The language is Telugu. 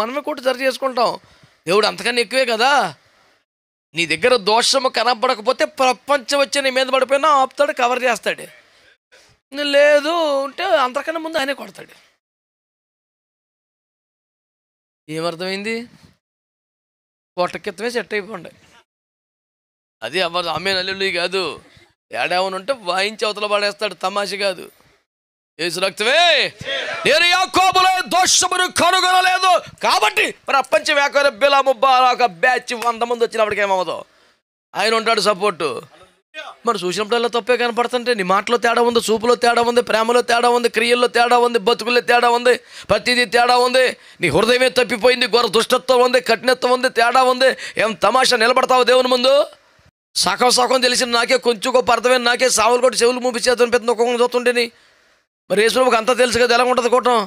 మనమే కొట్టి సరి చేసుకుంటాం. దేవుడు అంతకన్నా ఎక్కువే కదా. నీ దగ్గర దోషము కనపడకపోతే ప్రపంచం వచ్చి నీ మీద పడిపోయినా ఆపుతాడు, కవర్ చేస్తాడు. లేదు అంటే అంతకన్నా ముందు ఆయనే కొడతాడు. ఏమర్థమైంది? పొట్టకెత్తమే సెట్ అయిపోండి. అది అవ్వదు. ఆమె నల్లుళ్ళు కాదు. ఏడావని ఉంటే వాయించి అవతల పడేస్తాడు. తమాష కాదు. యేసు రక్తమే నేను యాకోబులో దోషమును కనుగొనలేదు కాబట్టి ప్రపంచ వ్యాపార బిలాము బాగా బ్యాచ్ 100 మంది వచ్చినప్పటికి ఏమవ్వదు, ఆయన ఉంటాడు సపోర్టు. మరి చూసినప్పుడల్లా తప్పే కనపడుతుంటే నీ మాటలో తేడా ఉంది, చూపులో తేడా ఉంది, ప్రేమలో తేడా ఉంది, క్రియల్లో తేడా ఉంది, బతుకుల్లో తేడా ఉంది, ప్రతిదీ తేడా ఉంది. నీ హృదయమే తప్పిపోయింది, ఘోర దుష్టత్వం ఉంది, కఠినత్వం ఉంది, తేడా ఉంది. ఏం తమాషా నిలబడతావు దేవుని ముందు? సగం తెలిసిన నాకే, కొంచెం గొప్ప అర్థమైన నాకే, సావులు కొట్టి చెవులు మూపించేదని పెద్ద ఒక్కొక్కరిని చూస్తుంటేని. మరి యేసుప్రభువుకి అంతా తెలుసు కదా ఎలా ఉంటుంది కూటం.